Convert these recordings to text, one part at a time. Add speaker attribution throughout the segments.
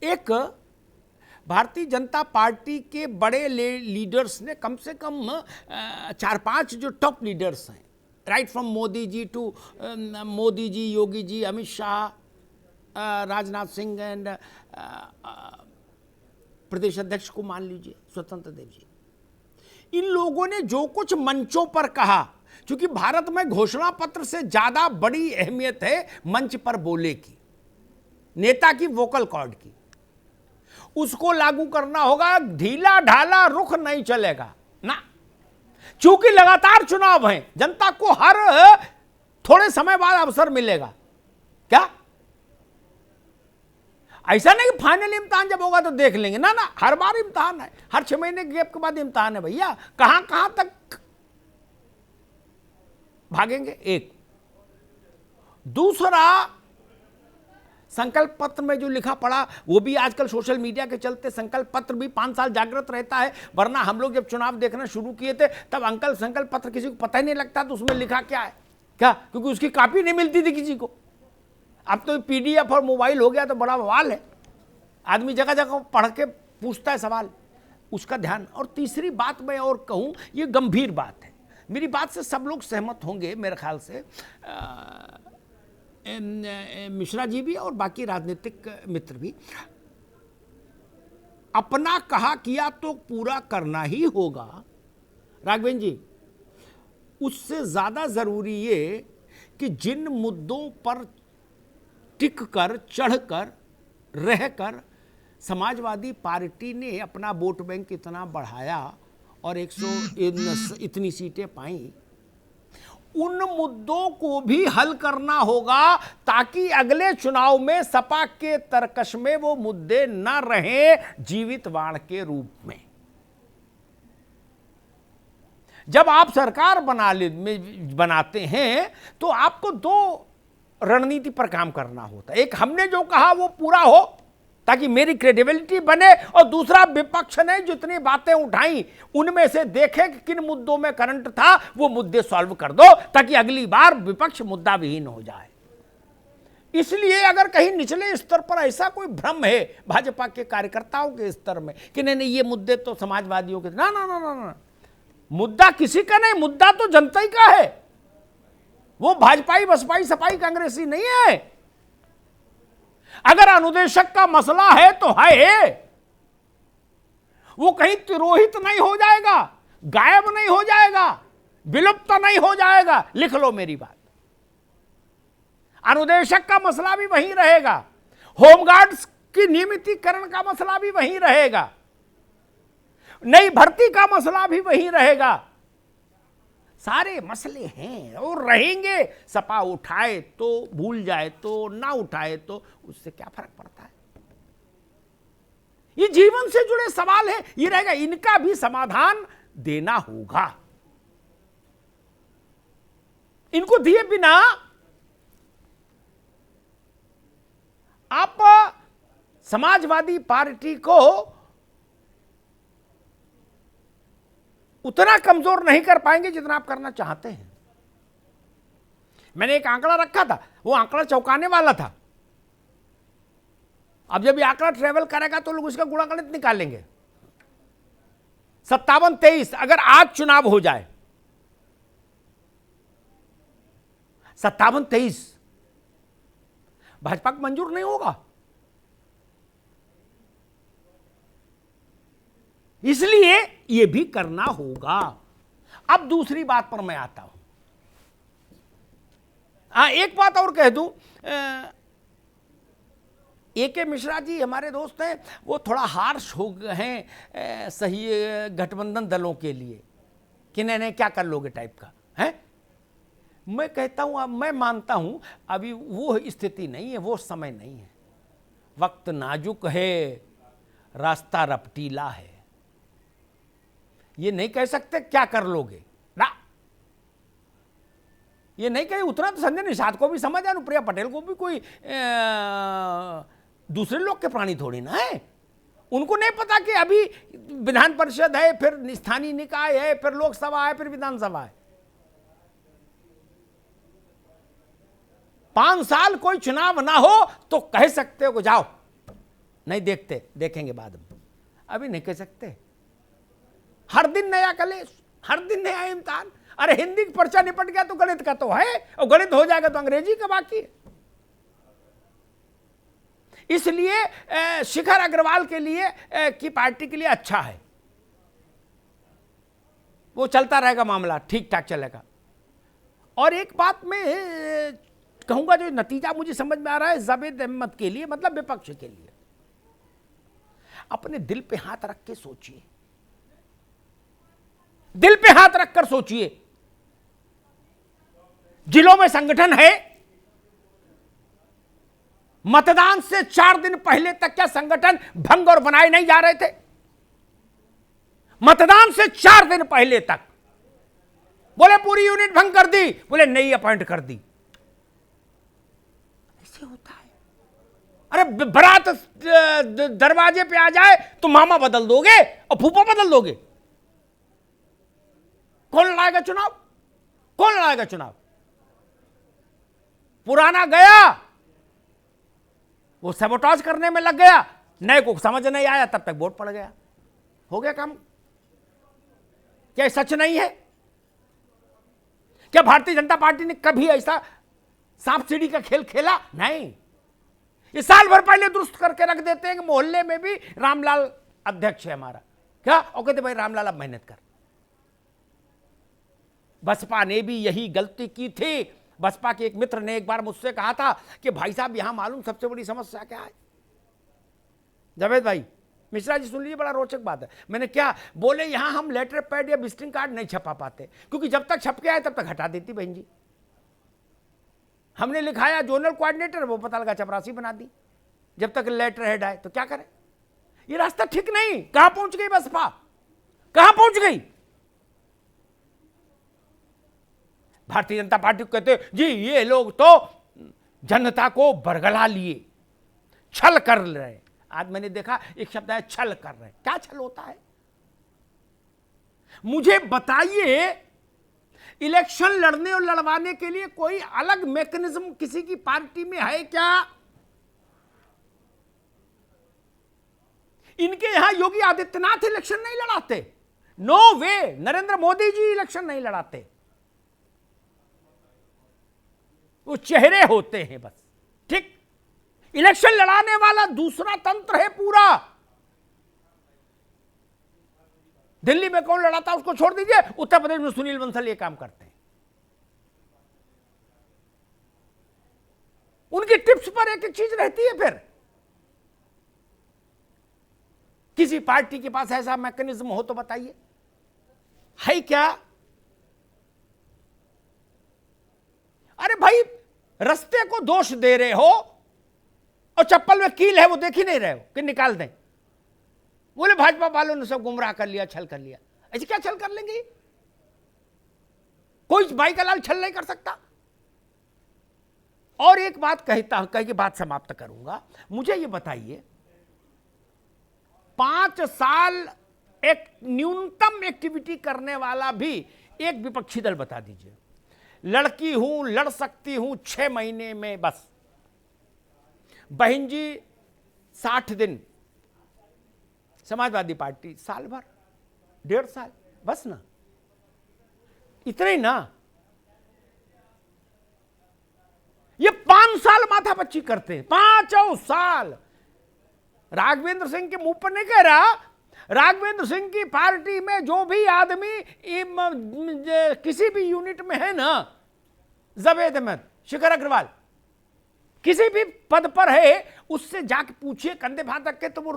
Speaker 1: एक भारतीय जनता पार्टी के बड़े लीडर्स ने, कम से कम 4-5 जो टॉप लीडर्स हैं, right from Modi ji to Modi ji, Yogi ji, Amit Shah, Rajnath Singh and प्रदेश अध्यक्ष को मान लीजिए स्वतंत्र देव जी, इन लोगों ने जो कुछ मंचों पर कहा, क्योंकि भारत में घोषणा पत्र से ज्यादा बड़ी अहमियत है मंच पर बोले की, नेता की वोकल कॉर्ड की, उसको लागू करना होगा। ढीला ढाला रुख नहीं चलेगा ना, क्योंकि लगातार चुनाव हैं, जनता को हर थोड़े समय बाद अवसर मिलेगा। क्या ऐसा नहीं कि फाइनल इम्तिहान जब होगा तो देख लेंगे, ना ना, हर बार इम्तिहान है, हर 6 महीने के गैप के बाद इम्तिहान है भैया। कहां कहां तक भागेंगे? एक दूसरा, संकल्प पत्र में जो लिखा पड़ा, वो भी आजकल सोशल मीडिया के चलते संकल्प पत्र भी 5 साल जागृत रहता है, वरना हम लोग जब चुनाव देखना शुरू किए थे तब अंकल संकल्प पत्र किसी को पता ही नहीं लगता तो उसमें लिखा क्या है, क्या, क्योंकि उसकी कॉपी नहीं मिलती थी किसी को। अब तो PDF और मोबाइल हो गया तो बड़ा बवाल है, आदमी जगह जगह पढ़ के पूछता है सवाल, उसका ध्यान। और तीसरी बात मैं और कहूँ, ये गंभीर बात है, मेरी बात से सब लोग सहमत होंगे मेरे ख्याल से, मिश्रा जी भी और बाकी राजनीतिक मित्र भी, अपना कहा किया तो पूरा करना ही होगा राघवेंद्र जी। उससे ज्यादा जरूरी ये कि जिन मुद्दों पर टिक कर, चढ़कर, रहकर समाजवादी पार्टी ने अपना वोट बैंक इतना बढ़ाया और 100 इतनी सीटें पाई, उन मुद्दों को भी हल करना होगा ताकि अगले चुनाव में सपा के तरकश में वो मुद्दे न रहें जीवित बाण के रूप में। जब आप सरकार बनाते हैं तो आपको 2 रणनीति पर काम करना होता है, एक हमने जो कहा वो पूरा हो ताकि मेरी क्रेडिबिलिटी बने, और दूसरा विपक्ष ने जितनी बातें उठाई उनमें से देखे कि किन मुद्दों में करंट था, वो मुद्दे सॉल्व कर दो ताकि अगली बार विपक्ष मुद्दा विहीन हो जाए। इसलिए अगर कहीं निचले स्तर पर ऐसा कोई भ्रम है भाजपा के कार्यकर्ताओं के स्तर में कि नहीं ये मुद्दे तो समाजवादियों के, ना ना ना ना ना, मुद्दा किसी का नहीं, मुद्दा तो जनता ही का है, वो भाजपाई बसपाई सपाई कांग्रेसी नहीं है। अगर अनुदेशक का मसला है तो है, वो कहीं तिरोहित नहीं हो जाएगा, गायब नहीं हो जाएगा, विलुप्त नहीं हो जाएगा। लिख लो मेरी बात, अनुदेशक का मसला भी वहीं रहेगा, होमगार्ड्स की नियमितीकरण का मसला भी वहीं रहेगा, नई भर्ती का मसला भी वहीं रहेगा, सारे मसले हैं और रहेंगे। सपा उठाए तो भूल जाए तो ना उठाए तो उससे क्या फर्क पड़ता है? ये जीवन से जुड़े सवाल हैं, ये रहेगा, इनका भी समाधान देना होगा। इनको दिए बिना आप समाजवादी पार्टी को उतना कमजोर नहीं कर पाएंगे जितना आप करना चाहते हैं। मैंने एक आंकड़ा रखा था, वो आंकड़ा चौंकाने वाला था। अब जब ये आंकड़ा ट्रेवल करेगा तो लोग उसका गुणागणित निकालेंगे। 57-23 अगर आज चुनाव हो जाए, 57-23 भाजपा को मंजूर नहीं होगा। इसलिए यह भी करना होगा। अब दूसरी बात पर मैं आता हूं। एक बात और कह दूं, A.K. मिश्रा जी हमारे दोस्त हैं, वो थोड़ा हार्श हो गए हैं सही गठबंधन दलों के लिए कि नहीं क्या कर लोगे टाइप का है। मैं कहता हूं, अब मैं मानता हूं अभी वो स्थिति नहीं है, वो समय नहीं है, वक्त नाजुक है, रास्ता रपटीला है। ये नहीं कह सकते क्या कर लोगे ना, ये नहीं कहे। उतना तो संजय निषाद को भी समझ है, अनुप्रिया पटेल को भी कोई दूसरे लोग के प्राणी थोड़ी ना है। उनको नहीं पता कि अभी विधान परिषद है, फिर स्थानीय निकाय है, फिर लोकसभा है, फिर विधानसभा है। 5 साल कोई चुनाव ना हो तो कह सकते हो जाओ नहीं देखते, देखेंगे बाद में, अभी नहीं कह सकते। हर दिन नया कलेश, हर दिन नया इम्तिहान। अरे हिंदी का पर्चा निपट गया तो गणित का तो है, और गणित हो जाएगा तो अंग्रेजी का बाकी है। इसलिए शिखर अग्रवाल के लिए की पार्टी के लिए अच्छा है, वो चलता रहेगा, मामला ठीक ठाक चलेगा। और एक बात मैं कहूंगा, जो नतीजा मुझे समझ में आ रहा है जावेद अहमद के लिए, मतलब विपक्ष के लिए, अपने दिल पे हाथ रख के सोचिए, दिल पे हाथ रखकर सोचिए। जिलों में संगठन है, मतदान से 4 दिन पहले तक क्या संगठन भंग और बनाए नहीं जा रहे थे? मतदान से 4 दिन पहले तक बोले पूरी यूनिट भंग कर दी, बोले नई अपॉइंट कर दी। ऐसे होता है। अरे बारात दरवाजे पे आ जाए तो मामा बदल दोगे और फूफा बदल दोगे। कौन लड़ाएगा चुनाव? कौन लड़ाएगा चुनाव? पुराना गया, वो सबोटाज करने में लग गया, नए को समझ नहीं आया, तब तक वोट पड़ गया, हो गया काम। क्या सच नहीं है? क्या भारतीय जनता पार्टी ने कभी ऐसा सांप सीढ़ी का खेल खेला? नहीं। ये साल भर पहले दुरुस्त करके रख देते हैं कि मोहल्ले में भी रामलाल अध्यक्ष है हमारा, क्या, और कहते भाई रामलाल अब मेहनत कर। बसपा ने भी यही गलती की थी। बसपा के एक मित्र ने एक बार मुझसे कहा था कि भाई साहब यहां मालूम सबसे बड़ी समस्या क्या है? जावेद भाई, मिश्रा जी सुन लीजिए, बड़ा रोचक बात है। मैंने क्या बोले, यहां हम लेटर पैड या विजिटिंग कार्ड नहीं छपा पाते, क्योंकि जब तक छप के आए तब तक हटा देती बहन जी। हमने लिखाया जोनल कोऑर्डिनेटर, वो पता लगा चपरासी बना दी, जब तक लेटर हेड आए। तो क्या करें? ये रास्ता ठीक नहीं। कहां पहुंच गई बसपा, कहां पहुंच गई? भारतीय जनता पार्टी को कहते जी ये लोग तो जनता को बरगला लिए, छल कर रहे। आज मैंने देखा एक शब्द है छल कर रहे। क्या छल होता है? मुझे बताइए, इलेक्शन लड़ने और लड़वाने के लिए कोई अलग मैकेनिज्म किसी की पार्टी में है क्या? इनके यहां योगी आदित्यनाथ इलेक्शन नहीं लड़ाते, नो वे। नरेंद्र मोदी जी इलेक्शन नहीं लड़ाते, वो चेहरे होते हैं बस। ठीक, इलेक्शन लड़ाने वाला दूसरा तंत्र है पूरा। दिल्ली में कौन लड़ाता उसको छोड़ दीजिए, उत्तर प्रदेश में सुनील बंसल ये काम करते हैं। उनकी टिप्स पर एक एक चीज रहती है। फिर किसी पार्टी के पास ऐसा मैकेनिज्म हो तो बताइए, है क्या? अरे भाई, रास्ते को दोष दे रहे हो और चप्पल में कील है वो देख ही नहीं रहे हो कि निकाल दें। बोले भाजपा वालों ने सब गुमराह कर लिया, छल कर लिया। ऐसे क्या छल कर लेंगे? कोई भाई का लाल छल नहीं कर सकता। और एक बात कहता हूं, कह के बात समाप्त करूंगा। मुझे ये बताइए, 5 साल एक न्यूनतम एक्टिविटी करने वाला भी एक विपक्षी दल बता दीजिए। लड़की हूं, लड़ सकती हूं 6 महीने में बस। बहन जी 60 दिन, समाजवादी पार्टी साल भर, 1.5 साल, बस ना, इतना ही ना। ये 5 साल माथापच्ची करते हैं, 5 साल। राघवेंद्र सिंह के मुंह पर नहीं कह रहा, राघवेंद्र सिंह की पार्टी में जो भी आदमी किसी भी यूनिट में है ना, जावेद अहमद, शिखर अग्रवाल, किसी भी पद पर है, उससे जाके पूछिए कंधे हाथ रख के, तो वो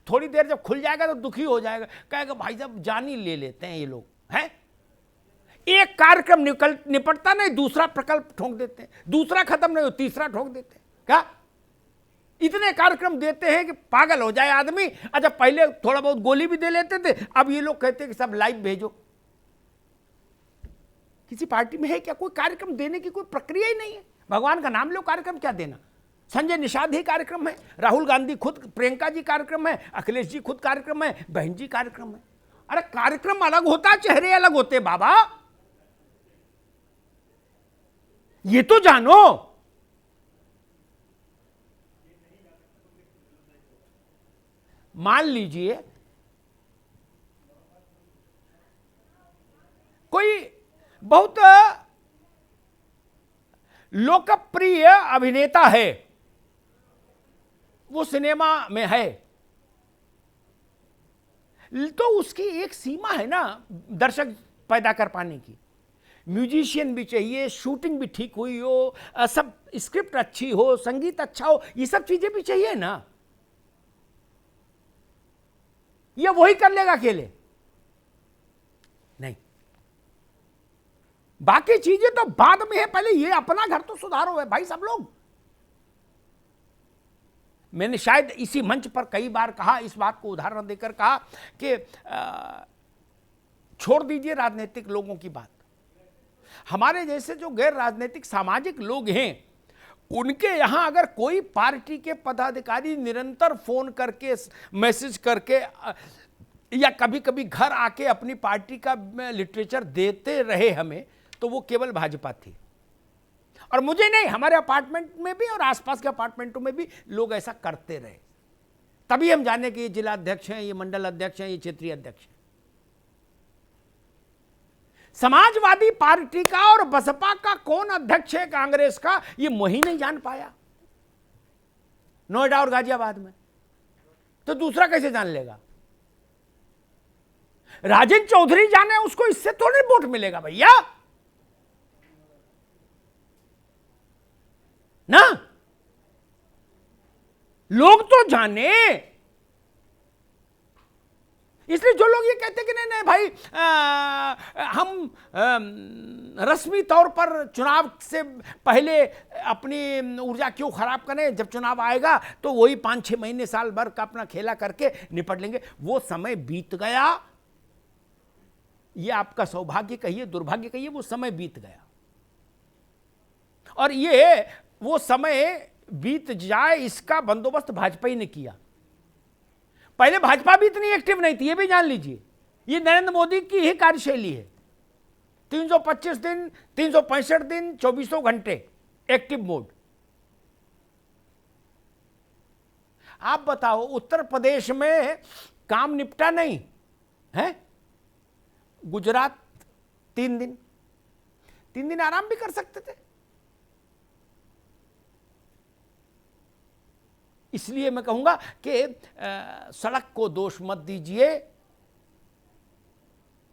Speaker 1: थोड़ी देर जब खुल जाएगा तो दुखी हो जाएगा, कहेगा भाई साहब जान ही ले लेते हैं ये लोग हैं। एक कार्यक्रम निपटता नहीं, दूसरा प्रकल्प ठोक देते हैं, दूसरा खत्म नहीं हो तीसरा ठोक देते हैं। क्या इतने कार्यक्रम देते हैं कि पागल हो जाए आदमी। अच्छा, पहले थोड़ा बहुत गोली भी दे लेते थे, अब ये लोग कहते हैं कि सब लाइव भेजो। किसी पार्टी में है क्या कोई कार्यक्रम देने की? कोई प्रक्रिया ही नहीं है। भगवान का नाम लो, कार्यक्रम क्या देना? संजय निषाद ही कार्यक्रम है, राहुल गांधी खुद, प्रियंका जी कार्यक्रम है, अखिलेश जी खुद कार्यक्रम है, बहन जी कार्यक्रम है। अरे कार्यक्रम अलग होता है, चेहरे अलग होते बाबा, ये तो जानो। मान लीजिए कोई बहुत लोकप्रिय अभिनेता है, वो सिनेमा में है, तो उसकी एक सीमा है ना दर्शक पैदा कर पाने की। म्यूजिशियन भी चाहिए, शूटिंग भी ठीक हुई हो, सब स्क्रिप्ट अच्छी हो, संगीत अच्छा हो, ये सब चीजें भी चाहिए ना। ये वही कर लेगा अकेले? नहीं, बाकी चीजें तो बाद में है, पहले ये अपना घर तो सुधारो है भाई सब लोग। मैंने शायद इसी मंच पर कई बार कहा, इस बात को उदाहरण देकर कहा कि छोड़ दीजिए राजनीतिक लोगों की बात, हमारे जैसे जो गैर राजनीतिक सामाजिक लोग हैं, उनके यहां अगर कोई पार्टी के पदाधिकारी निरंतर फोन करके, मैसेज करके या कभी कभी घर आके अपनी पार्टी का लिटरेचर देते रहे हमें, तो वो केवल भाजपा थी। और मुझे नहीं, हमारे अपार्टमेंट में भी और आसपास के अपार्टमेंटों में भी लोग ऐसा करते रहे, तभी हम जाने कि ये जिला अध्यक्ष हैं, ये मंडल अध्यक्ष हैं, ये क्षेत्रीय अध्यक्ष हैं। समाजवादी पार्टी का और बसपा का कौन अध्यक्ष है कांग्रेस का, ये वही नहीं जान पाया नोएडा और गाजियाबाद में, तो दूसरा कैसे जान लेगा? राजेंद्र चौधरी जाने, उसको इससे थोड़ी वोट मिलेगा भैया ना, लोग तो जाने। इसलिए जो लोग ये कहते कि नहीं नहीं भाई, हम रस्मी तौर पर चुनाव से पहले अपनी ऊर्जा क्यों खराब करें, जब चुनाव आएगा तो वही 5-6 महीने साल भर का अपना खेला करके निपट लेंगे, वो समय बीत गया। ये आपका सौभाग्य कहिए, दुर्भाग्य कहिए, वो समय बीत गया। और ये वो समय बीत जाए, इसका बंदोबस्त भाजपा ही ने किया। पहले भाजपा भी इतनी एक्टिव नहीं थी, ये भी जान लीजिए। ये नरेंद्र मोदी की ही कार्यशैली है, 325 दिन, 365 दिन, 24 घंटे एक्टिव मोड। आप बताओ, उत्तर प्रदेश में काम निपटा नहीं है, गुजरात 3 दिन, 3 दिन आराम भी कर सकते थे। इसलिए मैं कहूंगा कि सड़क को दोष मत दीजिए,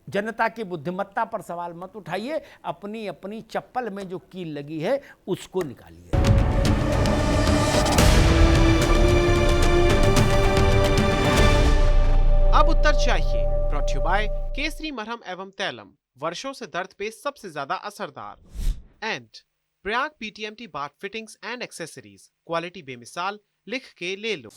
Speaker 1: जनता की बुद्धिमत्ता पर सवाल मत उठाइए, अपनी अपनी चप्पल में जो कील लगी है उसको निकालिए।
Speaker 2: अब उत्तर चाहिए, ब्रॉट यू बाय केसरी मरहम एवं तैलम, वर्षों से दर्द पे सबसे ज्यादा असरदार। And Prayag PTMT bath fittings and accessories, quality बेमिसाल, लिख के ले लो।